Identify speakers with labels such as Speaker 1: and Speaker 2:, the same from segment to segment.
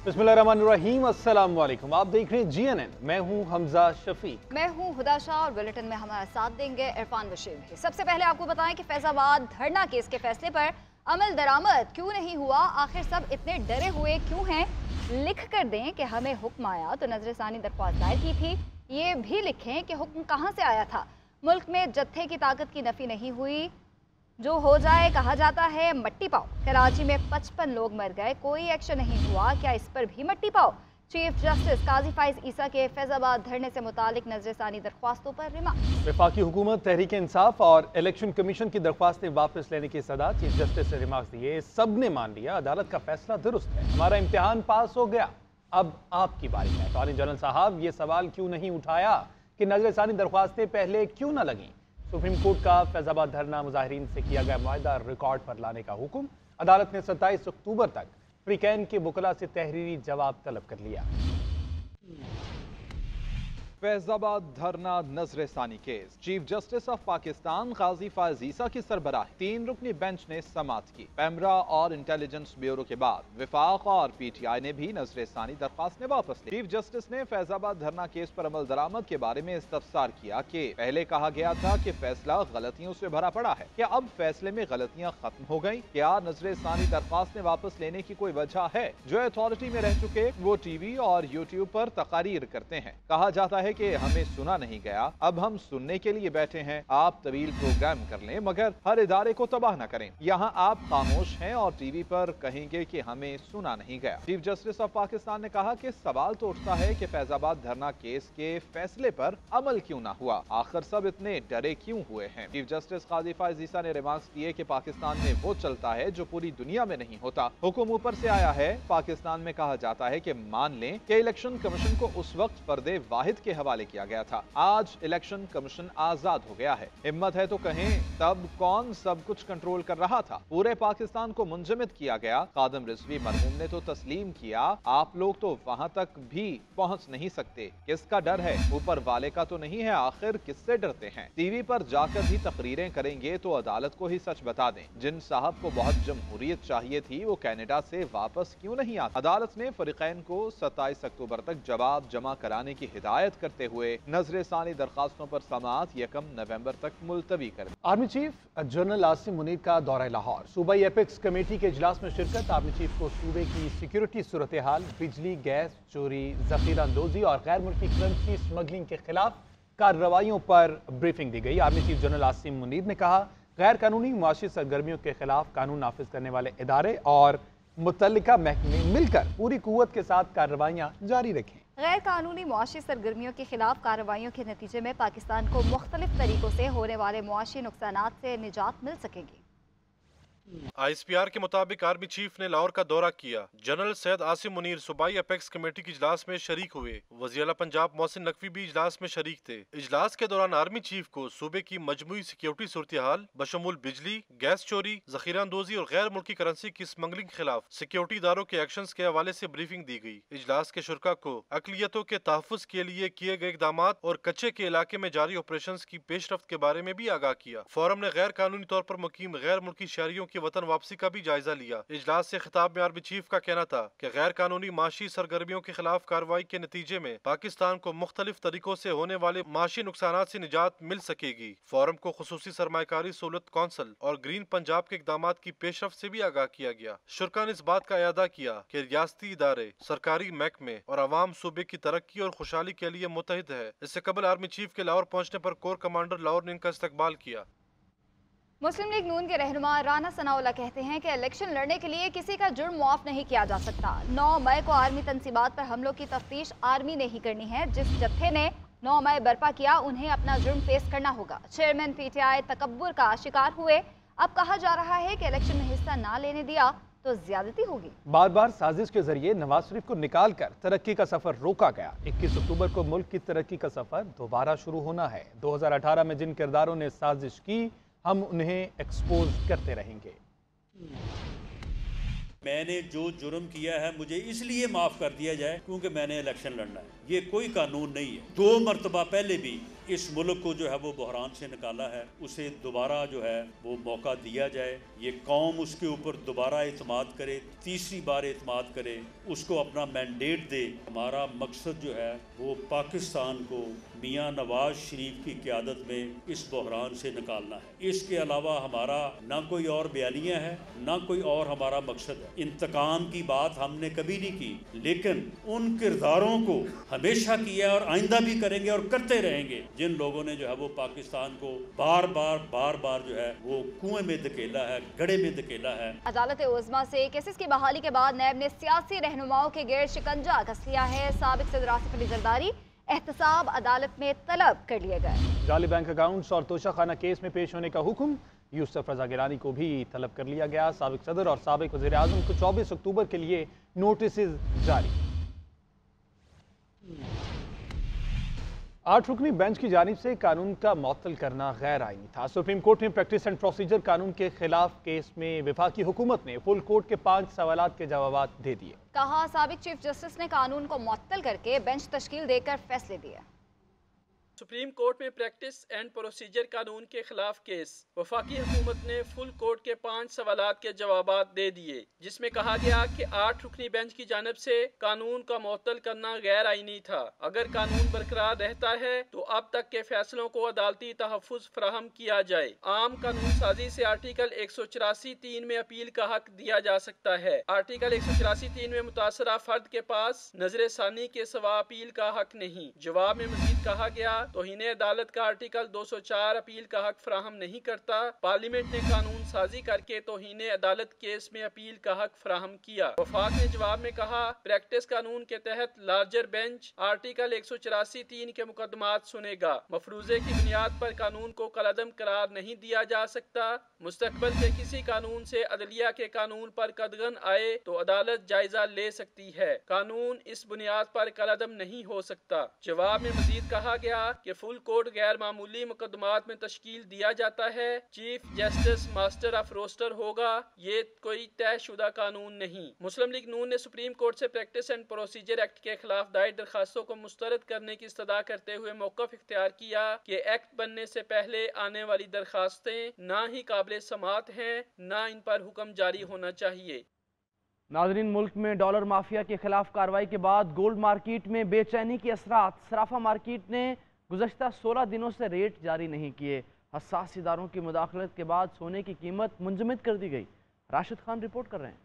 Speaker 1: बिस्मिल्लाहिर्रहमानिर्रहीम, अस्सलाम वालेकुम। आप देख रहे हैं GNN। मैं हूं हमजा शफीक।
Speaker 2: मैं हूं हुदा शाह और बुलेटिन में हमारा साथ देंगे इरफान बशीर भी। सबसे पहले आपको बताएं कि फैजाबाद धरना केस के फैसले पर अमल दरामद क्यों नहीं हुआ, आखिर सब इतने डरे हुए क्यों हैं। लिख कर दें कि हमें हुक्म आया तो नजरसानी दरख्वास्त दायर की थी। ये भी लिखें कि हुक्म कहाँ से आया था। मुल्क में जत्थे की ताकत की नफी नहीं हुई, जो हो जाए कहा जाता है मट्टी पाओ। कराची में 55 लोग मर गए, कोई एक्शन नहीं हुआ, क्या इस पर भी मट्टी पाओ। चीफ जस्टिस काजी फाइज ईसा के फैजाबाद धरने से मुतालिक नजरसानी दरख्वास्तों पर रिमांड।
Speaker 1: वफाकी हुकूमत, तहरीक इंसाफ और इलेक्शन कमीशन की दरख्वास्तें वापस लेने की सदा चीफ जस्टिस से रिमार्क्स दिए। सब ने मान लिया अदालत का फैसला दुरुस्त है, हमारा इम्तिहान पास हो गया, अब आपकी बारी है। अटॉर्नी जनरल साहब, ये सवाल क्यों नहीं उठाया कि नजरसानी दरख्वास्तें पहले क्यों न लगीं। सुप्रीम कोर्ट का फैजाबाद धरना मुजाहिरीन से किया गया मुआहदा रिकॉर्ड पर लाने का हुक्म। अदालत ने 27 अक्टूबर तक फ्रीकैन के वकला से तहरीरी जवाब तलब कर लिया।
Speaker 3: फैजाबाद धरना नजरसानी case, chief justice of Pakistan Qazi Faez Isa की सरबराही 3 रुकनी बेंच ने समाअत की। पैमरा और इंटेलिजेंस ब्यूरो के बाद विफाक और PTI ने भी नजरसानी दरख्वास्त वापस ली। चीफ जस्टिस ने फैजाबाद धरना केस पर अमल दरामद के बारे में इस्तफसार किया कि पहले कहा गया था कि फैसला गलतियों से भरा पड़ा है, क्या अब फैसले में गलतियां खत्म हो गयी। क्या नजरसानी दरख्वास्त वापस लेने की कोई वजह है। जो अथॉरिटी में रह चुके वो TV और YouTube पर तकारीर करते हैं, कहा जाता है कि हमें सुना नहीं गया, अब हम सुनने के लिए बैठे हैं। आप तवील प्रोग्राम कर लें मगर हर इदारे को तबाह न करें। यहाँ आप खामोश हैं और TV पर कहेंगे कि हमें सुना नहीं गया। चीफ जस्टिस ऑफ पाकिस्तान ने कहा कि सवाल तो उठता है कि फैजाबाद धरना केस के फैसले पर अमल क्यों ना हुआ, आखिर सब इतने डरे क्यों हुए हैं। चीफ जस्टिस काजी फाइज ईसा ने रिमार्क्स दिए कि पाकिस्तान में वो चलता है जो पूरी दुनिया में नहीं होता। हुक्म ऊपर से आया है। पाकिस्तान में कहा जाता है कि मान लें कि इलेक्शन कमीशन को उस वक्त फर्दे वाहिद के हवाले किया गया था, आज इलेक्शन कमीशन आजाद हो गया है। हिम्मत है तो कहें तब कौन सब कुछ कंट्रोल कर रहा था। पूरे पाकिस्तान को मुंजमद किया गया। कादम रिजवी मरहूम ने तो तस्लीम किया, आप लोग तो वहां तक भी पहुंच नहीं सकते। किसका डर है, ऊपर वाले का तो नहीं है, आखिर किससे डरते हैं। TV पर जाकर भी तकरीरें करेंगे तो अदालत को ही सच बता दें। जिन साहब को बहुत जमहूरियत चाहिए थी वो कनाडा से वापस क्यों नहीं आते। अदालत ने फरीकैन को 27 अक्टूबर तक जवाब जमा कराने की हिदायत करते हुए नजरसानी दरखास्तों पर समाअत 1 नवंबर तक मुलतवी कर दी।
Speaker 1: Army chief general Asim Munir का दौरा लाहौर, सूबाई एपेक्स कमेटी के इजलास में शिरकत। आर्मी चीफ को सूबे की सिक्योरिटी सूरत हाल, बिजली गैस चोरी, जखीरा अंदोजी और गैर मुल्की करेंसी स्मगलिंग के खिलाफ कार्रवाइयों पर ब्रीफिंग दी गई। Army chief general Asim Munir ने कहा, गैर कानूनी मुआशी सरगर्मियों के खिलाफ कानून नाफिज करने वाले इदारे और मुतल्लिका महकमे मिलकर पूरी कुव्वत के साथ कार्रवाइयाँ जारी रखें।
Speaker 2: गैर कानूनी मुआशी सरगर्मियों के खिलाफ कार्रवाइयों के नतीजे में पाकिस्तान को मुख्तलिफ तरीकों से होने वाले मुआशी नुकसानात से निजात मिल सकेगी।
Speaker 4: ISPR के मुताबिक आर्मी चीफ ने लाहौर का दौरा किया। जनरल सैयद आसिम मुनीर सूबाई अपेक्स कमेटी के इजलास में शरीक हुए। वज़ीर-ए-आला पंजाब मोहसिन नकवी भी इजलास में शरीक थे। इजलास के दौरान आर्मी चीफ को सूबे की मजमूई सिक्योरिटी सूरत हाल बशमूल बिजली, गैस चोरी, जखीरा अंदोजी और गैर मुल्की करेंसी की स्मगलिंग के खिलाफ सिक्योरिटी इदारों के एक्शंस के हवाले से ब्रीफिंग दी गई। इजलास के शुरका को अकलियतों के तहफ़्फ़ुज़ के लिए किए गए इक़दाम और कच्चे के इलाके में जारी ऑपरेशन की पेशरफ्त के बारे में भी आगाह किया। फोरम ने गैर कानूनी तौर पर मुकीम गैर मुल्की शहरियों की वतन वापसी का भी जायजा लिया। इजलास से खिताब में आर्मी चीफ का कहना था कि गैर कानूनी माशी सरगर्मियों के खिलाफ कार्रवाई के नतीजे में पाकिस्तान को मुख्तलिफ तरीकों से होने वाले माशी नुकसानात से निजात मिल सकेगी। फोरम को खुसूसी सरमायाकारी सहूलत कौंसिल और ग्रीन पंजाब के इक़दामात की पेशरफ्त से भी आगाह किया गया। शुरका ने इस बात का अयादा किया कि रियासती इदारे, सरकारी महकमे और अवाम सूबे की तरक्की और खुशहाली के लिए मुतहिद है। इससे कबल आर्मी चीफ के लाहौर पहुँचने पर कोर कमांडर लाहौर ने इनका इस्तकबाल किया।
Speaker 2: मुस्लिम लीग नून के रहनुमा राना सनाउल्लाह कहते हैं कि इलेक्शन लड़ने के लिए किसी का जुर्म मुआफ नहीं किया जा सकता। 9 मई को आर्मी तंसीबात पर हमलों की तफ्तीश आर्मी ने ही करनी है। जिस जत्थे ने 9 मई बर्पा किया उन्हें अपना जुर्म फेस करना होगा। चेयरमैन PTI तकब्बुर का शिकार हुए। अब कहा जा रहा है कि इलेक्शन में हिस्सा ना लेने दिया तो ज्यादती होगी।
Speaker 1: बार बार साजिश के जरिए नवाज शरीफ को निकाल कर तरक्की का सफर रोका गया। 21 अक्टूबर को मुल्क की तरक्की का सफर दोबारा शुरू होना है। 2018 में जिन किरदारों ने साजिश की हम उन्हें एक्सपोज करते रहेंगे।
Speaker 5: मैंने जो जुर्म किया है मुझे इसलिए माफ़ कर दिया जाए क्योंकि मैंने इलेक्शन लड़ना है। ये कोई कानून नहीं है। 2 मरतबा पहले भी इस मुल्क को जो है वो बहरान से निकाला है, उसे दोबारा जो है वो मौका दिया जाए, ये कौम उसके ऊपर दोबारा एतमाद करे, तीसरी बार एतमाद करे, उसको अपना मैंडेट दे। हमारा मकसद जो है वो पाकिस्तान को मियाँ नवाज शरीफ की क़यादत में इस बहरान से निकालना है। इसके अलावा हमारा ना कोई और बयानिया है, ना कोई और हमारा मकसद है। इंतकाम की बात हमने कभी नहीं की, लेकिन उन किरदारों को हमेशा किया और आइंदा भी करेंगे और करते रहेंगे जिन लोगों ने जो है वो पाकिस्तान को बार बार जो है वो कुएं में धकेला है, गड्ढे में धकेला है।
Speaker 2: अदालत उज़्मा से केसेस की बहाली के बाद नैब ने सियासी रहनुमाओं के गिर्द शिकंजा कस लिया है। साबिक सदर आसिफ अली जरदारी एहतसाब अदालत में तलब कर लिए गए।
Speaker 1: जाली बैंक अकाउंट्स और तोशाखाना केस में पेश होने का हुक्म यूसुफ रजा गिलानी को भी तलब कर लिया गया। साबिक सदर और साबिक वज़ीर आज़म को 24 अक्टूबर के लिए नोटिस जारी। 8 रुकनी बेंच की जानिब से कानून का मुअत्तल करना गैर आईनी था। सुप्रीम कोर्ट ने प्रैक्टिस एंड प्रोसीजर कानून के खिलाफ केस में वफाकी हुकूमत ने फुल कोर्ट के 5 सवालात के जवाब दे दिए।
Speaker 2: कहा साबिक चीफ जस्टिस ने कानून को मुअत्तल करके बेंच तश्कील देकर फैसले दिए।
Speaker 6: सुप्रीम कोर्ट में प्रैक्टिस एंड प्रोसीजर कानून के खिलाफ केस, वफाकी हुकूमत ने फुल कोर्ट के 5 सवालात के जवाबात दे दिए, जिसमें कहा गया कि 8 रुकनी बेंच की जानिब से कानून का मुअत्तल करना गैर आईनी था। अगर कानून बरकरार रहता है तो अब तक के फैसलों को अदालती तहफ़्फ़ुज़ फराहम किया जाए। आम कानून साजी से आर्टिकल 184(3) में अपील का हक दिया जा सकता है। आर्टिकल 184(3) में मुतासरा फर्द के पास नजर सानी के सिवा अपील का हक नहीं। जवाब में मजीद कहा गया, तौहीन अदालत का आर्टिकल 204 अपील का हक फराहम नहीं करता। पार्लियामेंट ने कानून साजी करके तौहीन अदालत केस में अपील का हक फराहम किया। वफाक ने जवाब में कहा, प्रैक्टिस कानून के तहत लार्जर बेंच आर्टिकल 184(3) के मुकदमात सुनेगा। मफरूजे की बुनियाद पर कानून को कलअदम करार नहीं दिया जा सकता। मुस्तकबल के किसी कानून से अदलिया के कानून पर कदगन आए तो अदालत जायजा ले सकती है। कानून इस बुनियाद पर कलअदम नहीं हो सकता। जवाब में मजीद कहा गया कि फुल कोर्ट गैर मामूली मुकदमात में तश्कील दिया जाता है। Chief justice master of roster होगा, ये कोई तयशुदा कानून नहीं। मुस्लिम लीग नून ने सुप्रीम कोर्ट से प्रैक्टिस एंड प्रोसीजर एक्ट के खिलाफ दायर दरखास्तों को मुस्तरद करने की इस्तदा करते हुए मौक़िफ़ इख्तियार किया कि एक्ट बनने से पहले आने वाली दरखास्तें ना ही काबिल समाअत हैं, ना इन पर हुक्म जारी होना चाहिए।
Speaker 7: नाज़रीन, मुल्क में डॉलर माफिया के खिलाफ कार्रवाई के बाद गोल्ड मार्केट में बेचैनी के असरात। सराफा मार्केट ने गुज़श्ता 16 दिनों से रेट जारी नहीं किए। हसास इदारों की मुदाखलत के बाद सोने की कीमत मुंजमद कर दी गई। राशिद खान रिपोर्ट कर रहे हैं।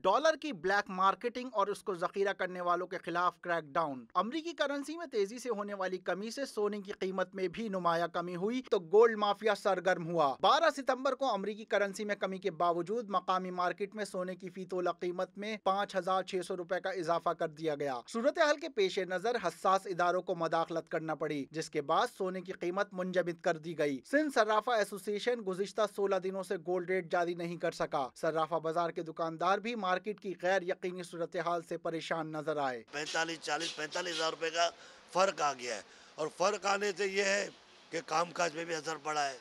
Speaker 8: डॉलर की ब्लैक मार्केटिंग और उसको जखीरा करने वालों के खिलाफ क्रैकडाउन। अमरीकी करेंसी में तेजी से होने वाली कमी से सोने की कीमत में भी नुमाया कमी हुई तो गोल्ड माफिया सरगर्म हुआ। 12 सितंबर को अमरीकी करेंसी में कमी के बावजूद मकामी मार्केट में सोने की फी तोला कीमत में 5,600 रुपए का इजाफा कर दिया गया। सूरत हाल के पेश नजर हसास इदारों को मुदाखलत करना पड़ी, जिसके बाद सोने की कीमत मुंजमद कर दी गई। सिंध सर्राफा एसोसिएशन गुज़िश्ता 16 दिनों से गोल्ड रेट जारी नहीं कर सका। सर्राफा बाजार के दुकानदार भी मार्केट की गैर यकीनी सूरत हाल से परेशान नजर आए।
Speaker 9: 45 हज़ार रुपए का फर्क आ गया है और फर्क आने से ये है कि कामकाज में भी असर पड़ा है।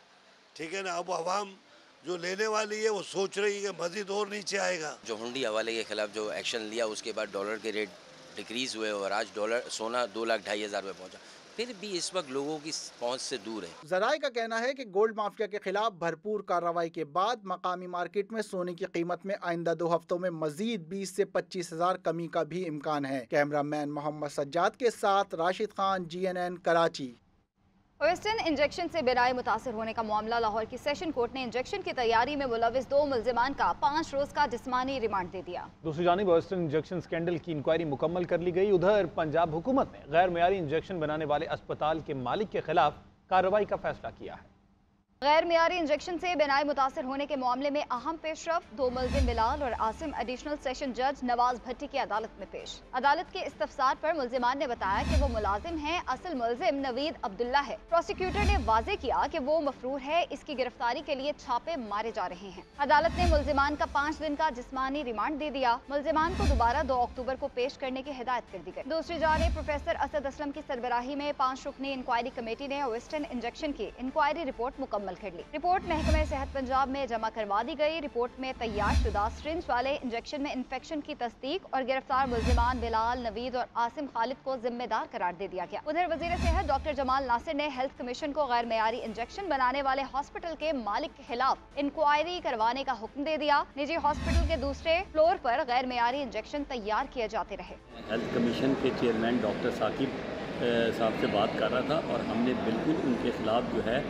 Speaker 9: ठीक है ना, अब आवाम जो लेने वाली है वो सोच रही है कि मजीद और नीचे आएगा।
Speaker 10: जो हुंडी हवाले के खिलाफ जो एक्शन लिया उसके बाद डॉलर के रेट डिक्रीज हुए और आज डॉलर सोना 2,02,500 रुपये पहुंचा, फिर भी इस वक्त लोगों की पहुंच से दूर है।
Speaker 8: जराए का कहना है कि गोल्ड माफिया के खिलाफ भरपूर कार्रवाई के बाद मकामी मार्केट में सोने की कीमत में आइंदा 2 हफ्तों में मजीद 20 से 25 हज़ार कमी का भी इम्कान है। कैमरामैन मोहम्मद सज्जाद के साथ Rashid Khan, GNN Karachi.
Speaker 2: Western injection से बेराए मुतासर होने का मामला। लाहौर की सेशन कोर्ट ने इंजेक्शन की तैयारी में मुलविस 2 मुल्जिमान का 5 रोज का जिस्मानी रिमांड दे दिया।
Speaker 1: दूसरी जानिब वेस्टर्न इंजेक्शन स्कैंडल की इंक्वायरी मुकम्मल कर ली गई। उधर पंजाब हुकूमत ने गैर मेयारी इंजेक्शन बनाने वाले अस्पताल के मालिक के खिलाफ कार्रवाई का फैसला किया है।
Speaker 2: गैर मियारी इंजेक्शन से बेनाई मुतासर होने के मामले में अहम पेशरफ 2 मुल्जिम बिलाल और आसिम एडिशनल सेशन जज नवाज भट्टी की अदालत में पेश। अदालत के इस्तफसार पर मुल्जिमान ने बताया कि वो मुलाजिम हैं। असल मुल्जिम नवीद अब्दुल्ला है। प्रोसिक्यूटर ने वाजे किया कि वो मफरूर है, इसकी गिरफ्तारी के लिए छापे मारे जा रहे हैं। अदालत ने मुल्जिमान का 5 दिन का जिस्मानी रिमांड दे दिया। मुल्जिमान को दोबारा 2 अक्टूबर को पेश करने की हिदायत कर दी गई। दूसरी जानिब प्रोफेसर असद असलम की सरबराही में 5 रुकनी इंक्वायरी कमेटी ने वेस्टर्न इंजेक्शन की इंक्वायरी रिपोर्ट मुकम्मल मुकम्मल कर ली। रिपोर्ट महकमे सेहत पंजाब में जमा करवा दी गई। रिपोर्ट में तैयार शुदा सिरिंज वाले इंजेक्शन में इन्फेक्शन की तस्दीक और गिरफ्तार मुल्जिमान बिलाल, नवीद और आसिम खालिद को जिम्मेदार करार दे दिया गया। उधर वजीर सेहत डॉक्टर जमाल नासिर ने हेल्थ कमीशन को गैर मेयारी इंजेक्शन बनाने वाले हॉस्पिटल के मालिक के खिलाफ इंक्वायरी करवाने का हुक्म दे दिया। निजी हॉस्पिटल के दूसरे फ्लोर पर गैर मेयारी इंजेक्शन तैयार किए जाते रहे।
Speaker 11: हेल्थ कमीशन के चेयरमैन डॉक्टर साकिब साहब से बात कर रहा था और हमने बिल्कुल उनके खिलाफ जो है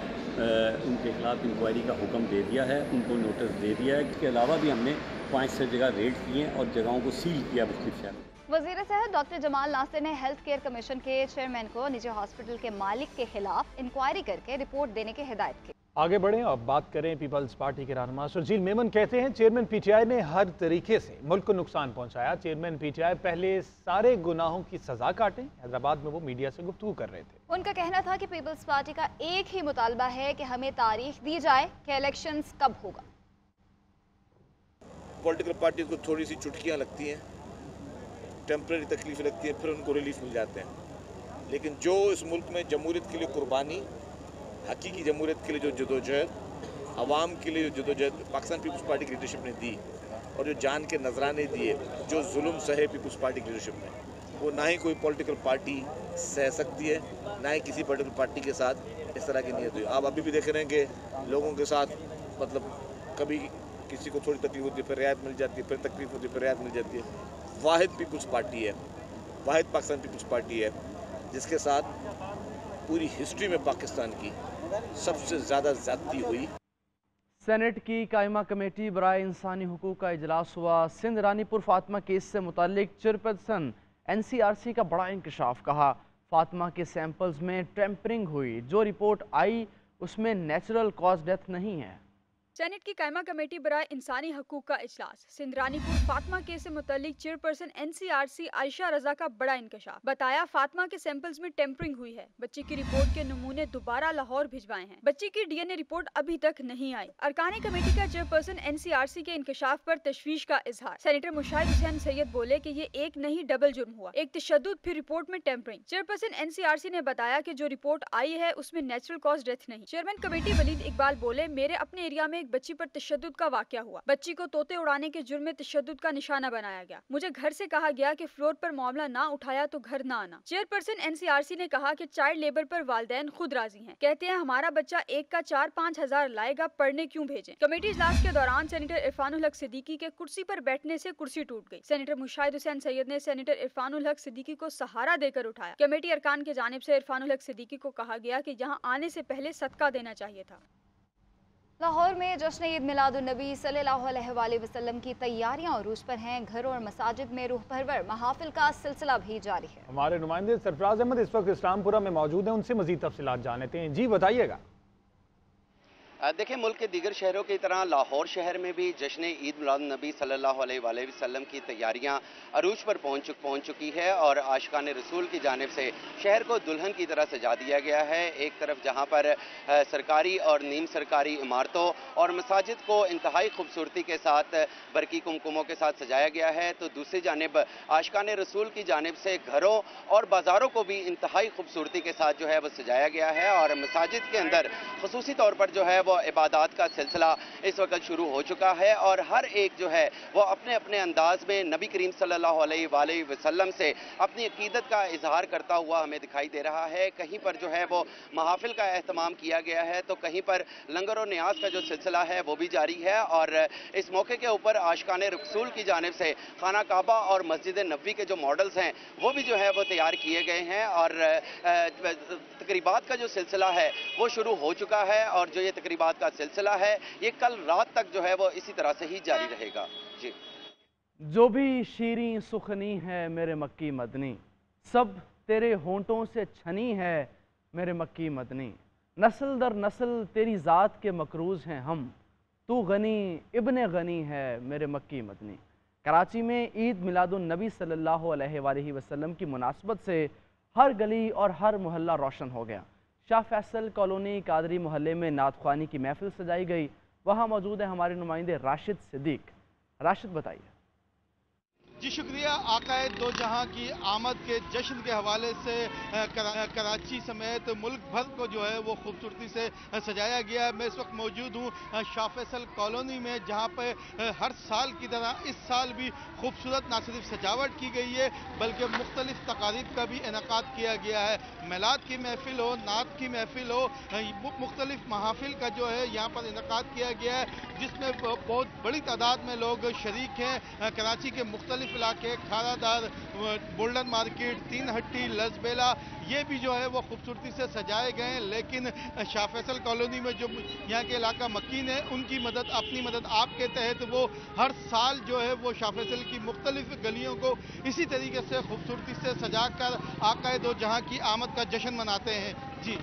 Speaker 11: उनके खिलाफ इंक्वायरी का हुक्म दे दिया है, उनको नोटिस दे दिया है। इसके अलावा भी हमने 5-6 जगह रेड किए हैं और जगहों को सील किया मुख्तलिफ शहरों में।
Speaker 2: वजीर सेहत डॉक्टर जमाल नासिर ने हेल्थ केयर कमीशन के चेयरमैन को निजी हॉस्पिटल के मालिक के खिलाफ इंक्वायरी करके रिपोर्ट देने की हिदायत की।
Speaker 1: आगे बढ़ें और बात करें पीपल्स पार्टी के रहनुमा शर्जील मेमन कहते हैं चेयरमैन पीटीआई ने हर तरीके से मुल्क को नुकसान पहुंचाया। चेयरमैन पीटीआई पहले सारे गुनाहों की सजा काटें। हैदराबाद में वो मीडिया से गुफ्तगू कर रहे थे।
Speaker 2: उनका कहना था कि पीपल्स पार्टी का एक ही मुतालबा है कि हमें तारीख दी जाए कि इलेक्शंस कब होगा।
Speaker 12: पॉलिटिकल पार्टी को थोड़ी सी चुटकियाँ लगती हैं, टेम्परेरी तकलीफ लगती है, फिर उनको रिलीफ मिल जाते हैं। लेकिन जो इस मुल्क में जमहूरियत के लिए कुर्बानी, हकीकी जमहूरियत के लिए जो जदोजहद, अवाम के लिए जो जदोजहद पाकिस्तान पीपल्स पार्टी की लीडरशिप ने दी और जो जान के नजराने दिए, जो जुल्म सहे पीपल्स पार्टी की लीडरशिप ने, वो ना ही कोई पॉलिटिकल पार्टी सह सकती है, ना ही किसी पॉलिटिकल पार्टी के साथ इस तरह की नीयत हुई। आप अभी भी देख रहे हैं कि लोगों के साथ मतलब कभी किसी को थोड़ी तकलीफ होती है, फिर रियायत मिल जाती है, फिर तकलीफ होती है, फिर रियायत मिल जाती है। वाहिद पीपल्स पार्टी है, वाहिद पाकिस्तान पीपल्स पार्टी है जिसके साथ पूरी हिस्ट्री में पाकिस्तान की सबसे ज़्यादा ज़्यादती हुई।
Speaker 7: सेनेट की कायमा कमेटी बराए इंसानी हुकूक का इजलास हुआ। सिंध रानीपुर फातिमा केस से मुतालिक चेयरपर्सन NCRC का बड़ा इंकशाफ। कहा फातिमा के सैंपल्स में टेम्परिंग हुई, जो रिपोर्ट आई उसमें नेचुरल कॉज डेथ नहीं है।
Speaker 13: सेनेट की कायमा कमेटी बराए इंसानी हकूक का इजलास। सिंध रानीपुर फातिमा केस से मुतालिक चेयरपर्सन NCRC आयशा रजा का बड़ा इंकशाफ। बताया फातिमा के सैंपल्स में टेम्परिंग हुई है। बच्ची की रिपोर्ट के नमूने दोबारा लाहौर भिजवाए हैं। बच्ची की DNA रिपोर्ट अभी तक नहीं आई। अरकान कमेटी का चेयरपर्सन NCRC के इंकशाफ पर तशवीश का इजहार। सेनेटर मुशाहिद हुसैन सैयद बोले कि ये एक नहीं डबल जुर्म हुआ, एक तशद्दुद फिर रिपोर्ट में टेम्परिंग। चेयरपर्सन NCRC ने बताया कि जो रिपोर्ट आई है उसमें नेचुरल कॉज डेथ नहीं। चेयरमैन कमेटी वलीद इकबाल बोले मेरे अपने एरिया में बच्ची पर तशद्दुद का वाकया हुआ। बच्ची को तोते उड़ाने के जुर्म में तशद्दुद का निशाना बनाया गया। मुझे घर से कहा गया कि फ्लोर पर मामला ना उठाया तो घर ना आना। चेयरपर्सन NCRC ने कहा कि चाइल्ड लेबर पर वालिदैन खुद राजी हैं। कहते हैं हमारा बच्चा एक का 4-5 हजार लाएगा, पढ़ने क्यों भेजें। कमेटी इजलास के दौरान सेनेटर इरफानुल हक सिद्दीकी के कुर्सी पर बैठने से कुर्सी टूट गई। सेनेटर मुशाहिद हुसैन सैयद ने सेनेटर इरफानुल हक सिद्दीकी को सहारा देकर उठाया। कमेटी अरकान की जानिब से इरफानुल हक सिद्दीकी को कहा गया कि यहाँ आने से पहले सदका देना चाहिए था।
Speaker 2: लाहौर में जश्न ईद मिलादुन्नबी सल्लल्लाहु अलैहि वसल्लम की तैयारियां उरूज पर हैं। घरों और मसाजिद में रूह परवर महाफिल का सिलसिला भी जारी है। हमारे
Speaker 1: नुमाइंदे सरफराज अहमद इस वक्त इस्लामपुरा में मौजूद हैं, उनसे मजीद तफसीलात जान लेते हैं। जी बताइएगा।
Speaker 14: देखिए, मुल्क के दीगर शहरों की तरह लाहौर शहर में भी जश्न ईद मिलादुन्नबी सल्लल्लाहु अलैहि वसल्लम की तैयारियां अरूज पर पहुंच चुकी है और आशिकान रसूल की जानिब से शहर को दुल्हन की तरह सजा दिया गया है। एक तरफ जहां पर सरकारी और नीम सरकारी इमारतों और मसाजिद को इंतहाई खूबसूरती के साथ बरकी कुमकुमों के साथ सजाया गया है, तो दूसरी जानिब आशिकान रसूल की जानिब से घरों और बाज़ारों को भी इंतहाई खूबसूरती के साथ जो है वो सजाया गया है। और मसाजिद के अंदर खसूसी तौर पर जो है इबादत का सिलसिला इस वक्त शुरू हो चुका है और हर एक जो है वो अपने अपने अंदाज में नबी करीम सल्लल्लाहु अलैहि वसल्लम से अपनी अकीदत का इजहार करता हुआ हमें दिखाई दे रहा है। कहीं पर जो है वो महाफिल का एहतमाम किया गया है, तो कहीं पर लंगर और न्याज का जो सिलसिला है वो भी जारी है। और इस मौके के ऊपर आशिकान रसूल की जानिब से खाना काबा और मस्जिद नबवी के जो मॉडल्स हैं वो भी जो है वो तैयार किए गए हैं और तकरीबात का जो सिलसिला है वो शुरू हो चुका है और जो ये तकरीबात का सिलसिला है ये कल रात तक जो है वो इसी तरह से ही जारी रहेगा। जी,
Speaker 7: जो भी शीरीं सुखनी है मेरे मक्की मदनी, सब तेरे होंठों से छनी है मेरे मक्की मदनी, नस्ल दर नस्ल तेरी ज़ात के मकरूज़ हैं हम, तू गनी इब्ने गनी है मेरे मक्की मदनी। कराची में ईद मिलादुन्नबी सल्लल्लाहु अलैहि वसल्लम की मुनासबत से हर गली और हर मोहल्ला रोशन हो गया। शाह फैसल कॉलोनी कादरी मोहल्ले में नात ख्वानी की महफिल सजाई गई। वहाँ मौजूद है हमारे नुमाइंदे राशिद सिद्दीक। राशिद बताइए।
Speaker 15: जी शुक्रिया। आकाए दो जहां की आमद के जश्न के हवाले से कराची समेत मुल्क भर को जो है वो खूबसूरती से सजाया गया है। मैं इस वक्त मौजूद हूँ शाह फैसल कॉलोनी में, जहां पर हर साल की तरह इस साल भी खूबसूरत ना सिर्फ सजावट की गई है बल्कि मुख्तलिफ तकारीब का भी इनेकाद किया गया है। मिलाद की महफिल हो, नात की महफिल हो, मुख्तलिफ महाफिल का जो है यहाँ पर इनेकाद किया गया है, जिसमें बहुत बड़ी तादाद में लोग शरीक हैं। कराची के मुख्तलिफ इलाके, खारादार, गोल्डन मार्केट, तीन हट्टी, लसबेला, ये भी जो है वो खूबसूरती से सजाए गए हैं। लेकिन शाह फैसल कॉलोनी में जो यहाँ के इलाका मकीन है, उनकी मदद, अपनी मदद आपके तहत वो हर साल जो है वो शाह फैसल की मुख्तलिफ गलियों को इसी तरीके से खूबसूरती से सजाकर आकाए दो जहां की आमद का जश्न मनाते हैं। जी।